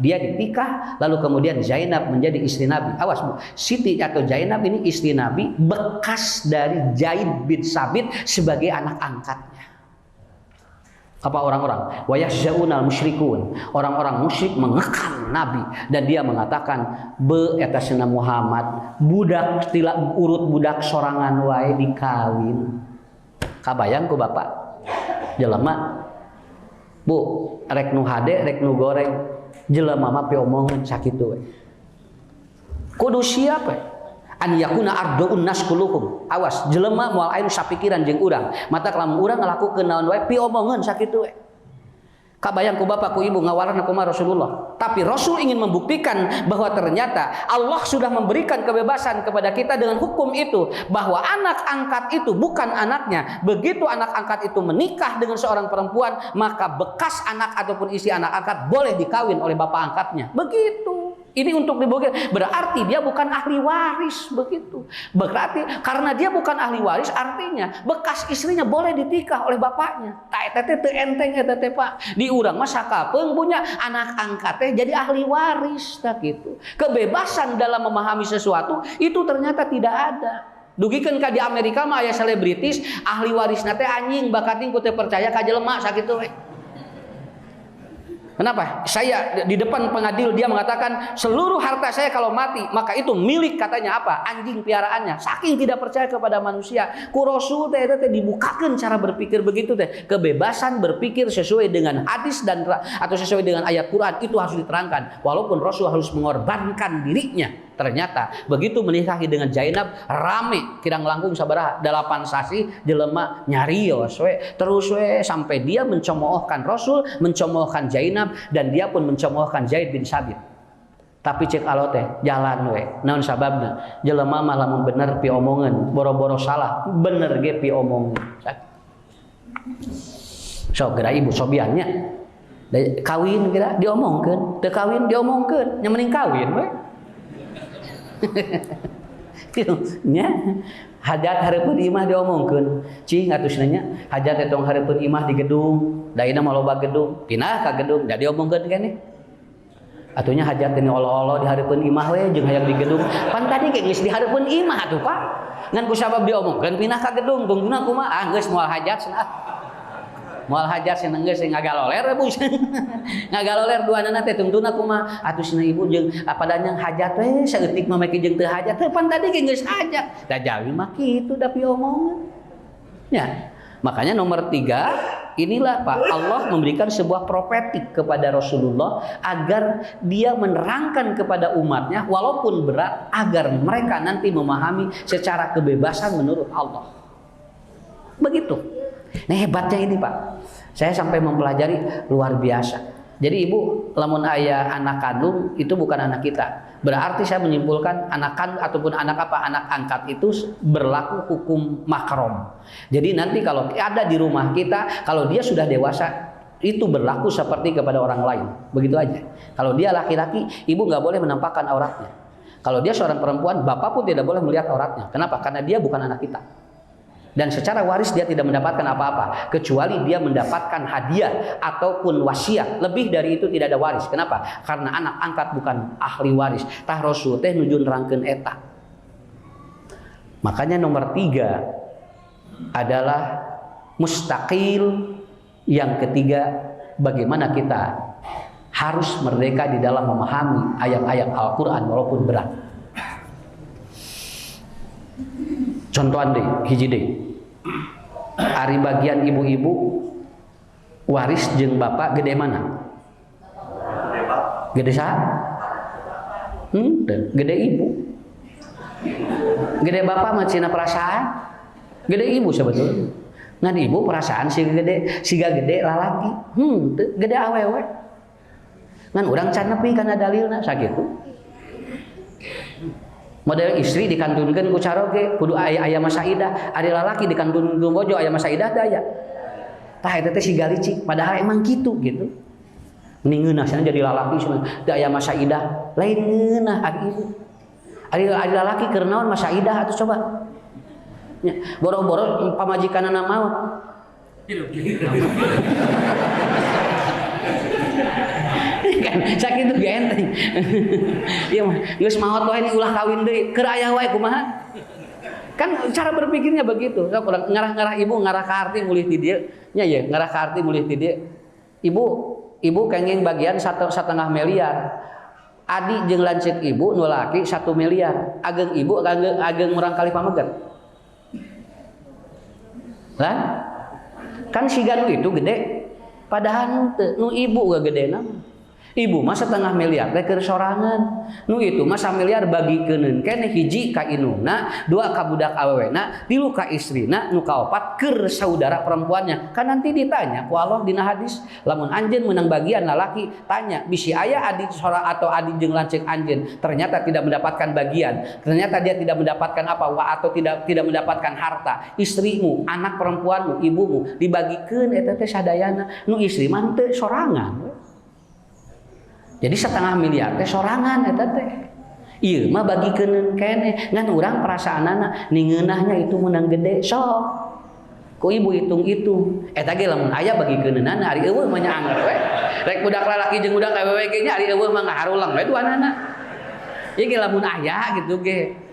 Dia ditikah, lalu kemudian Zainab menjadi istri Nabi. Awas Bu, Siti atau Zainab ini istri Nabi, bekas dari Zaid bin Sabit sebagai anak angkatnya. Apa orang-orang? Wayahzaunal musyrikun. Orang-orang musyrik mengekang Nabi dan dia mengatakan, "Be eta cenah Muhammad, budak urut budak sorangan wae dikawin." Kabayang ku Bapak? Jelema Bu, rek nu hade, rek nu goreng. Jelema mah pe omongan sakitu we. Kudu siap we. An yakuna arduun nas kulluhum. Awas, jelema moal aya sapikiran jeung urang. Mata lamun urang ngalakukeun naon wae pi omongan sakitu we. Kabayang ku Bapak ku Ibu ngawaran kumaha Rasulullah. Tapi Rasul ingin membuktikan bahwa ternyata Allah sudah memberikan kebebasan kepada kita dengan hukum itu, bahwa anak angkat itu bukan anaknya. Begitu anak angkat itu menikah dengan seorang perempuan, maka bekas anak ataupun isi anak angkat boleh dikawin oleh bapak angkatnya. Begitu. Ini untuk dibuktikan. Berarti dia bukan ahli waris, begitu. Berarti karena dia bukan ahli waris, artinya bekas istrinya boleh ditikah oleh bapaknya. Tak teh enteng eta teh Pak. Di urang mah sakapeung punya anak angkat jadi ahli waris tak gitu. Kebebasan dalam memahami sesuatu itu ternyata tidak ada. Dugikeun ka di Amerika mah aya selebritis ahli warisna teh anjing bakating ku teu percaya ka jelema sakitu we. Kenapa? Saya di depan pengadil dia mengatakan seluruh harta saya kalau mati maka itu milik katanya apa? Anjing piaraannya. Saking tidak percaya kepada manusia. Ku Rasul teh dibukakeun cara berpikir begitu teh. Kebebasan berpikir sesuai dengan hadis dan atau sesuai dengan ayat Quran itu harus diterangkan. Walaupun Rasul harus mengorbankan dirinya. Ternyata begitu menikahi dengan Zainab rame kirang langkung sabaraha 8 sasi jelema nyarios we terus we sampai dia mencemoohkan Rasul, mencemoohkan Zainab dan dia pun mencemoohkan Zaid bin Sabit. Tapi cek alo teh jalan we naon sababna jelema mah lamun bener pi omongan boro-boro salah bener ge pi omongan. So geura ibu sobiannya kawin kira diomongkeun teu kawin diomongkeun nya mending kawin we. Nya hajat hareupeun imah diomongkeun cing atuh nanya hajat etong hareupeun imah di gedung daina mah loba gedung pindah ka gedung da diomongkeun keneh atunya hajat ini olo-olo di hareupeun imah we jeung hayang di gedung pan tadi ge geus di hareupeun imah atuh Pak ngan ku sabab diomongkeun pindah ka gedung tungguna kumaha geus moal hajat cenah moal hajat seneng geus ngagaloler Bu ngagaloler duanana teh tungtuna kumaha atuh cenah ibu jeung padanya hajat we saeutik mah make jeung teu hajat teh pan tadi ge geus hajat da jawi mah kitu da piomongan ya. Makanya nomor 3 inilah Pak Allah memberikan sebuah profetik kepada Rasulullah agar dia menerangkan kepada umatnya walaupun berat agar mereka nanti memahami secara kebebasan menurut Allah begitu. Nah hebatnya ini Pak, saya sampai mempelajari luar biasa. Jadi ibu, lamun ayah anak kandung itu bukan anak kita. Berarti saya menyimpulkan anak kandung ataupun anak angkat itu berlaku hukum mahram. Jadi nanti kalau ada di rumah kita, kalau dia sudah dewasa itu berlaku seperti kepada orang lain. Begitu aja. Kalau dia laki-laki, ibu nggak boleh menampakkan auratnya. Kalau dia seorang perempuan, bapak pun tidak boleh melihat auratnya. Kenapa? Karena dia bukan anak kita. Dan secara waris dia tidak mendapatkan apa-apa kecuali dia mendapatkan hadiah ataupun wasiat. Lebih dari itu tidak ada waris. Kenapa? Karena anak angkat bukan ahli waris. Tah Rasul teh nuju nerangkeun eta. Makanya nomor 3 adalah mustaqil. Yang ketiga, bagaimana kita harus merdeka di dalam memahami ayat-ayat Al-Quran walaupun berat. Contohan deh, hiji deh. Ari bagian ibu-ibu waris jeung bapak gede mana? Gede sa? Gede ibu. Gede bapak mah cina perasaan. Gede ibu sebetulnya. Ngan ibu perasaan siga gede lalaki. Gede awewe. Ngan urang can nepi kana dalilna sakitu. Model istri dikantunkeun ku caroge kudu aya masaidah, ari lalaki dikantunkeun ku bojo aya masaidah teh aya. Tah eta teh siga licik, padahal emang gitu. Mending ngeunah cenah jadi lalaki cenah teu aya masaidah, lain ngeunah ari ibu. Ari lalaki keur naon masaidah atuh coba. Nya, boro-boro pamajikanana maot. Kan sakitu ge enteng. Ieu mah geus maot wae ulah kawin deui, keur aya wae kumaha? Kan cara berpikirnya begitu. Ngarah-ngarah ibu ngarah ka arti mulih ti dieu. Nya ye, ngarah ka arti mulih ti dieu. Ibu kenging bagian 1,5 miliar. Adi jeung lanceuk ibu nu laki 1 miliar. Ageng ibu ageng urang kali pameget. Kan siga nu itu gede. Padahal teu nu ibu gak gedena. Ibu mah 1,5 miliar teh keur sorangan. Nu itu mah 1 miliar bagikeun keneh hiji ka indungna, 2 ka budak awewena, 3 ka istrina, nu kaopat keur saudara perempuannya. Kan nanti ditanya ku Allah dina hadis, lamun anjeun meunang bagian lalaki, tanya bisi aya adik sora atau adik jeung lanceuk anjeun ternyata tidak mendapatkan bagian. Ternyata dia tidak mendapatkan apa atau tidak mendapatkan harta. Istrimu, anak perempuanmu, ibumu dibagikeun eta teh sadayana. Nu istri mah teu sorangan. Jadi 1,5 miliar teh sorangan eta teh. Ieu mah bagikeun keneh ngan urang perasaanana ningeunahnya itu menang gede sok. Ku ibu hitung-hitung. Eta ge lamun aya bagikeunana ari eueuh mah nya anger we. Rek budak lalaki jeung budak awewe ge nya ari eueuh mah ngaharulang we duanana. Ieu ge lamun aya gitu ge.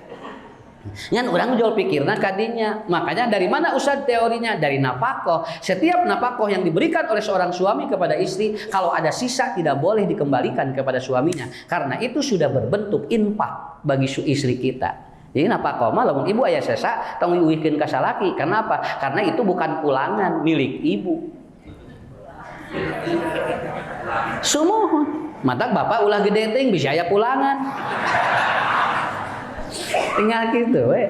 Ngan urang jual pikirna kadinya. Makanya dari mana Ustaz teorinya? Dari nafkah. Setiap nafkah yang diberikan oleh seorang suami kepada istri, kalau ada sisa tidak boleh dikembalikan kepada suaminya. Karena itu sudah berbentuk infak bagi istri kita. Jadi nafkah mah lamun ibu aya sesa tong diuihkeun ka salaki. Karena apa? Karena itu bukan pulangan milik ibu. Sumuhun. Matak bapak ulah gede teuing bisa aya pulangan. Tinggal gitu we.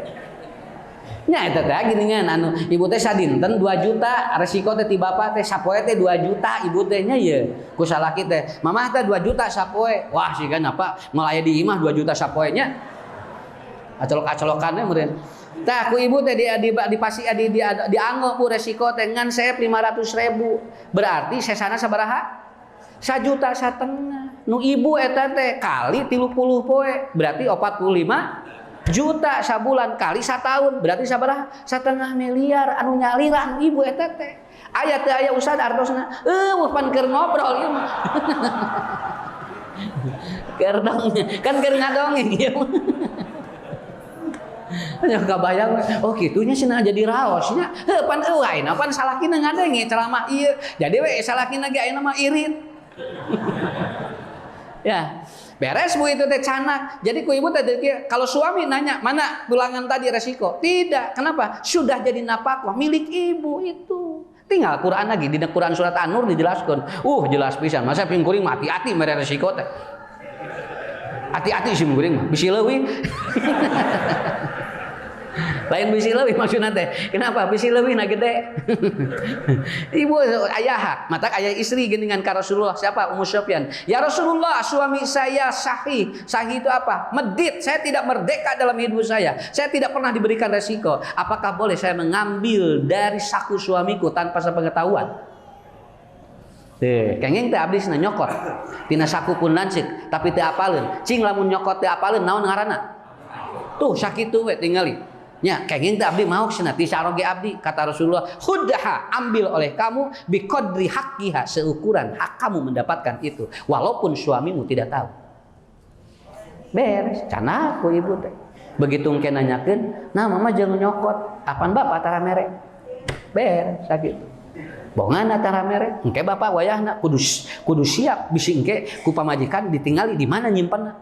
Nya eta teh geuningan anu ibu teh sadinten 2 juta, resiko teh ti bapak teh sapoe teh 2 juta ibu teh nya ye. Ku salaki teh, mamah teh 2 juta sapoe. Wah sigan apa malaya di imah 2 juta sapoe nya. Acolok-acolokannya meureun. Tah ku ibu teh di anggo bu resiko teh ngan saya 500.000. Berarti sesana sabaraha? 1,5 juta. Nu ibu eta teh kali 30 poe berarti 45 juta sabulan kali satahun berarti sabaraha? 1,5 miliar anu nyalirah anu ibu eta teh. Aya teu aya Ustaz artosna? Pan keur ngobrol ieu mah. Keur dongeng, kan keur ngadongeng ieu mah. Nya kabayang oh kitunya cenah jadi raosnya. Pan ayeuna pan salakina ngadenge ceramah ieu. Jadi we salakina ge ayeuna mah irit. Ya. Beres bu itu teh canak. Jadi ku ibu tadi kalau suami nanya mana tulangan tadi resiko? Tidak. Kenapa? Sudah jadi nafkah milik ibu itu. Tinggal Quran lagi di Quran surat An-Nur dijelaskan. Jelas pisan. Masa pingkuring mati hati mere resiko teh. Hati-hati sih pingkuring mah. Bisi leuwih. Lain bisi leuwih maksudna teh. Kenapa? Bisi leuwih na gede. Ibu ayah, matak ayah istri geuningan ka Rasulullah. Siapa? Ummu Sufyan. Ya Rasulullah, suami saya sahih. Sahih itu apa? Medit. Saya tidak merdeka dalam hidup saya. Saya tidak pernah diberikan resiko. Apakah boleh saya mengambil dari saku suamiku tanpa sepengetahuan? Kenging teh abdi cenah nyokot. Tina saku pun lancik, tapi teu apaleun. Cing lamun nyokot teu apaleun naon ngaranna? Tuh sakitu we tingali. nya kenging teh abdi mau cenah ti saroge abdi kata Rasulullah khuddaha ambil oleh kamu biqadri haqqiha seukuran hak kamu mendapatkan itu walaupun suamimu tidak tahu. Beres cenah ku ibu teh begitu engke nanyakeun nah mama jeung nyokot apaan bapak tara mere beres sakitu bongan tara mere engke bapak wayahna kudu siap bisi engke ku pamajikan ditinggali di mana nyimpenna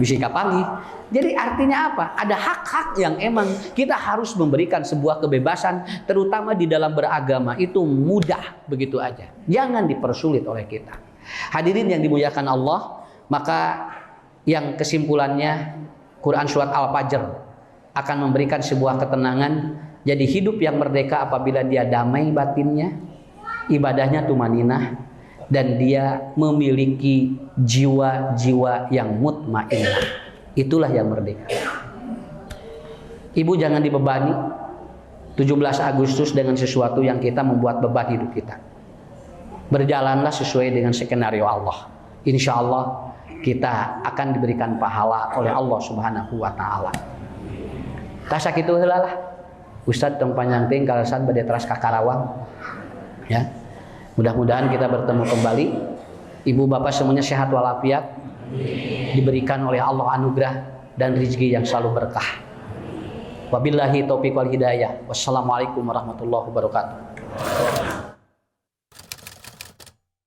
bisi kapangi. Jadi artinya apa? Ada hak-hak yang emang kita harus memberikan sebuah kebebasan, terutama di dalam beragama itu mudah begitu aja. Jangan dipersulit oleh kita. Hadirin yang dimuliakan Allah, maka yang kesimpulannya Quran surat Al-Fajr akan memberikan sebuah ketenangan. Jadi hidup yang merdeka apabila dia damai batinnya, ibadahnya tumaninah, dan dia memiliki jiwa-jiwa yang mutmainnah. Itulah yang merdeka. Ibu jangan dibebani 17 Agustus dengan sesuatu yang kita membuat beban hidup kita. Berjalanlah sesuai dengan skenario Allah. Insya Allah kita akan diberikan pahala oleh Allah Subhanahu wa Ta'ala. Tasak itu heula lah. Ustadz tong panjang ting kalasan bade teras ka Karawang. Ya. Mudah-mudahan kita bertemu kembali. Ibu bapak semuanya sehat walafiat. Diberikan oleh Allah anugerah dan rezeki yang selalu berkah. Wabillahi taufiq wal hidayah. Wassalamualaikum warahmatullahi wabarakatuh.